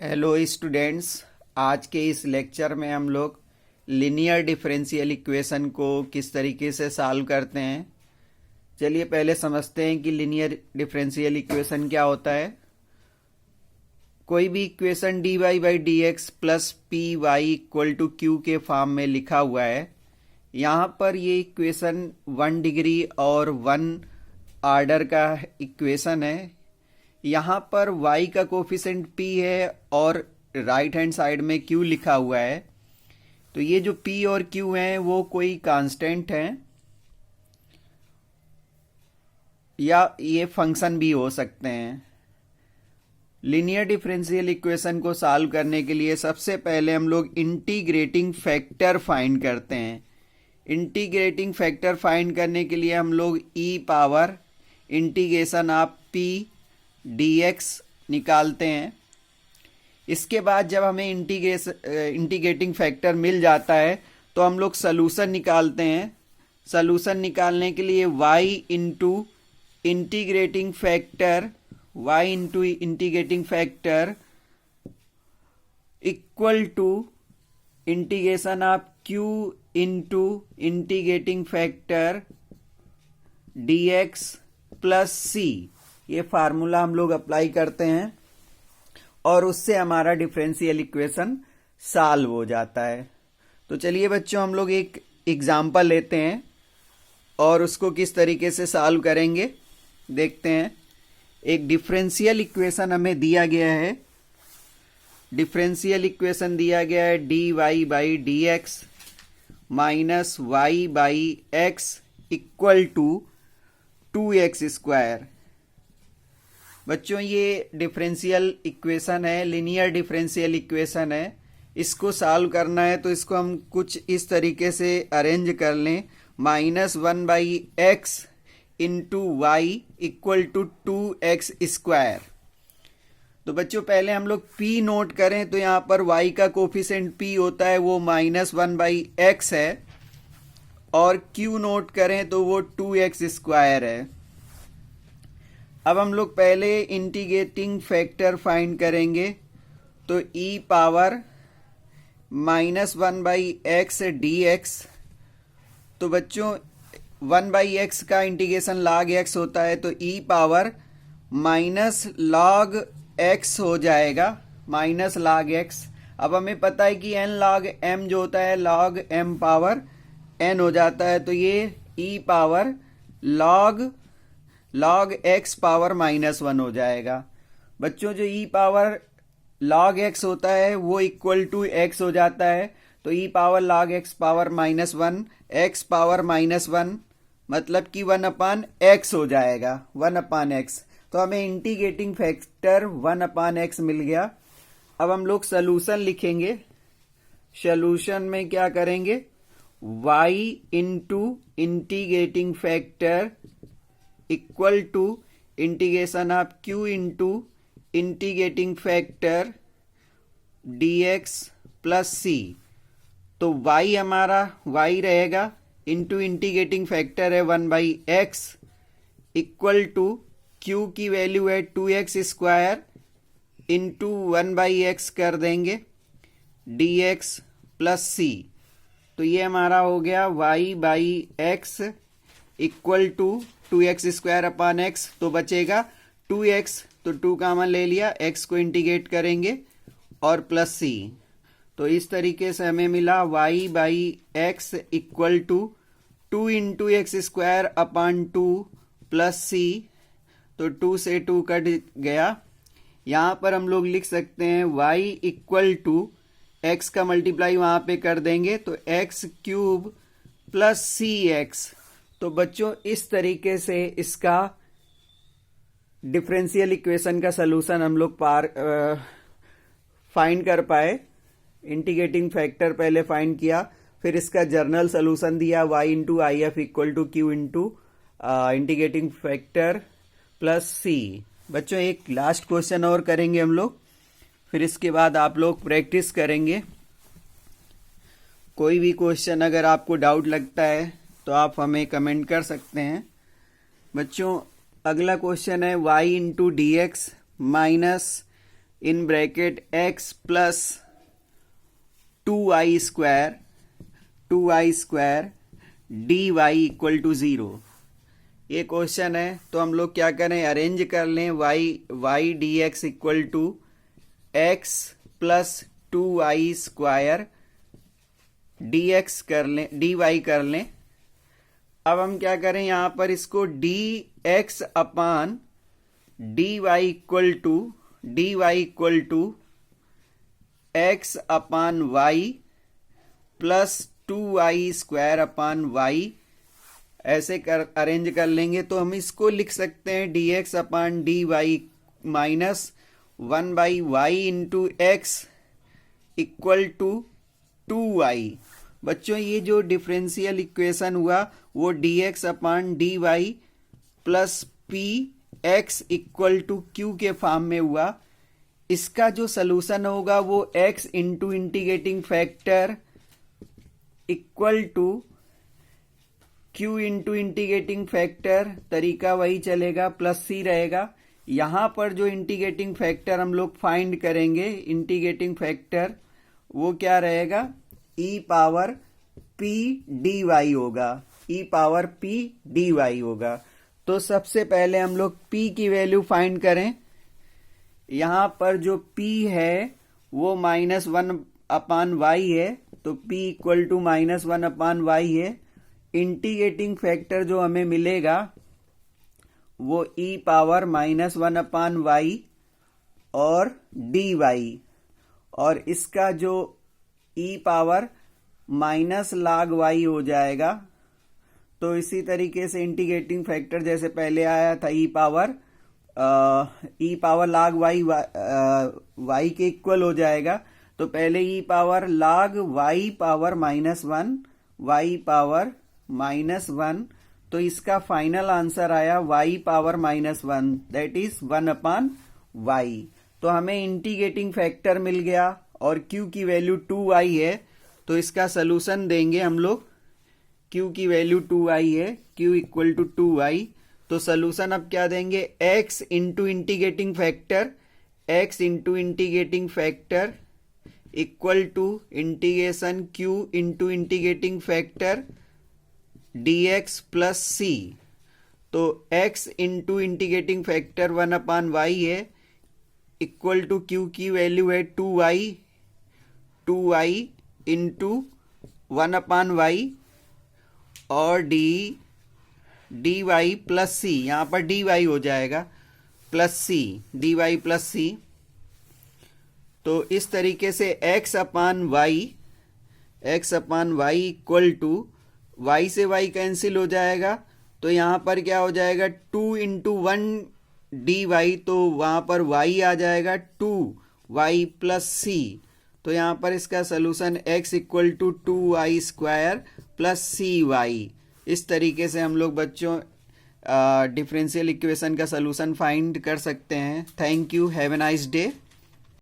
Hello students. आज के इस लेक्चर में हम लोग लिनियर डिफरेंशियल इक्वेशन को किस तरीके से सॉल्व करते हैं। चलिए पहले समझते हैं कि लिनियर डिफरेंशियल इक्वेशन क्या होता है। कोई भी equation dy by D X plus P Y equal to Q के फॉर्म में लिखा हुआ है। यहाँ पर ये इक्वेशन 1 डिग्री और 1 ऑर्डर का इक्वेशन है। यहाँ पर y का कोफिशिएंट p है और राइट हैंड साइड में q लिखा हुआ है। तो ये जो p और q हैं वो कोई कांस्टेंट हैं या ये फंक्शन भी हो सकते हैं। लिनियर डिफरेंशियल इक्वेशन को सॉल्व करने के लिए सबसे पहले हम लोग इंटीग्रेटिंग फैक्टर फाइंड करते हैं। इंटीग्रेटिंग फैक्टर फाइंड करने के लिए हम लोग e power integration of p dx निकालते हैं। इसके बाद जब हमें इंटीग्रेटिंग फैक्टर मिल जाता है तो हम लोग सलूशन निकालते हैं। सलूशन निकालने के लिए y into integrating factor equal to integration of q into integrating factor dx plus c। ये फार्मूला हम लोग अप्लाई करते हैं और उससे हमारा डिफरेंशियल इक्वेशन सॉल्व हो जाता है। तो चलिए बच्चों हम लोग एक एग्जाम्पल लेते हैं और उसको किस तरीके से सॉल्व करेंगे देखते हैं। एक डिफरेंशियल इक्वेशन हमें दिया गया है। डिफरेंशियल इक्वेशन दिया गया है dy by D x minus Y by x equal to 2x square. बच्चों ये डिफरेंशियल इक्वेशन है, लिनियर डिफरेंशियल इक्वेशन है। इसको सॉल्व करना है तो इसको हम कुछ इस तरीके से अरेंज कर लें। -1 by X into Y equal to 2x square. तो बच्चों पहले हम लोग p नोट करें तो यहाँ पर y का कोफिशिएंट p होता है वो -1 बाई एक्स है और q नोट करें तो वो 2x स्क्वायर है। अब हम लोग पहले इंटीग्रेटिंग फैक्टर फाइंड करेंगे तो e power -1 by x D x. तो बच्चों 1 बाई एक्स का इंटीग्रेशन log x होता है तो e power minus log x हो जाएगा, माइनस log x। अब हमें पता है कि n log m जो होता है log m पावर n हो जाता है तो ये e power log x power -1 हो जाएगा। बच्चों जो e पावर log x होता है वो इक्वल टू x हो जाता है तो e power log x power -1 x power -1 मतलब कि 1/x हो जाएगा, 1/x। तो हमें इंटीग्रेटिंग फैक्टर 1/x मिल गया। अब हम लोग सलूशन लिखेंगे। सलूशन में क्या करेंगे y into integrating factor equal to integration of q into integrating factor dx plus c। तो y हमारा y रहेगा इंटू इंटीग्रेटिंग फैक्टर है 1 by x equal to q की वैल्यू है 2x square into 1 by x कर देंगे dx plus c। तो ये हमारा हो गया y by x equal to 2x square upon x। तो बचेगा 2x, तो 2 कॉमन ले लिया, x को इंटीग्रेट करेंगे और प्लस c। तो इस तरीके से हमें मिला y by x equal to 2 into x square upon 2 plus c। तो 2 से 2 कट गया। यहाँ पर हम लोग लिख सकते हैं y इक्वल टू x का मल्टीप्लाई वहां पे कर देंगे तो x क्यूब प्लस cx। तो बच्चों इस तरीके से इसका डिफरेंशियल इक्वेशन का सलूशन हम लोग फाइंड कर पाए। इंटीग्रेटिंग फैक्टर पहले फाइंड किया, फिर इसका जर्नल सलूशन दिया y into I F equal to Q into integrating factor plus c। बच्चों एक लास्ट क्वेश्चन और करेंगे हम लोग, फिर इसके बाद आप लोग प्रैक्टिस करेंगे। कोई भी क्वेश्चन अगर आपको डाउट लगता है तो आप हमें कमेंट कर सकते हैं। बच्चों अगला क्वेश्चन है y into d x minus in bracket x plus 2i square dy equal to 0। ये क्वेश्चन है, तो हम लोग क्या करें, अरेंज कर लें y dx equal to x plus 2i square dx कर लें, dy कर लें। अब हम क्या करें, यहां पर इसको dx upon dy equal to x upon y plus 2i square upon y ऐसे अरेंज कर लेंगे। तो हम इसको लिख सकते हैं dx upon dy minus 1/y into x equal to 2y। बच्चों ये जो डिफरेंशियल इक्वेशन हुआ वो dx upon dy plus P x equal to Q के फॉर्म में हुआ। इसका जो सलूशन होगा वो x into integrating factor equal to q into integrating factor, तरीका वही चलेगा, प्लस सी रहेगा। यहां पर जो इंटीग्रेटिंग फैक्टर हम लोग फाइंड करेंगे, इंटीग्रेटिंग फैक्टर वो क्या रहेगा, e पावर p dy होगा, e पावर p dy होगा। तो सबसे पहले हम लोग p की वैल्यू फाइंड करें। यहां पर जो p है वो -1 अपान y है, तो p equal to -1 upon y है। इंटीग्रेटिंग फैक्टर जो हमें मिलेगा वो e पावर -1 अपान y और dy, और इसका जो e power minus log y हो जाएगा। तो इसी तरीके से इंटीग्रेटिंग फैक्टर जैसे पहले आया था e पावर log y के इक्वल हो जाएगा। तो पहले e power log y power -1 y power -1, तो इसका फाइनल आंसर आया y power -1, that is 1 upon y। तो हमें इंटीग्रेटिंग फैक्टर मिल गया और q की वैल्यू 2y है, तो इसका सलूशन देंगे हम लोग। q की वैल्यू 2y है, q इक्वल टू 2y। तो सलूशन अब क्या देंगे, x into integrating factor equal to integration q into integrating factor dx plus c। तो x into integrating factor 1 upon y है, इक्वल टू q की value है 2y into 1 upon y और dy plus c, यहां पर dy हो जाएगा plus c, dy plus c। तो इस तरीके से x upon y equal to y से y कैंसिल हो जाएगा, तो यहां पर क्या हो जाएगा 2 इंटू 1 dy, तो वहां पर y आ जाएगा 2y प्लस c। तो यहां पर इसका solution x equal to 2y square plus cy। इस तरीके से हम लोग बच्चों डिफरेंशियल इक्वेशन का सलूशन फाइंड कर सकते हैं। Thank you, have a nice day.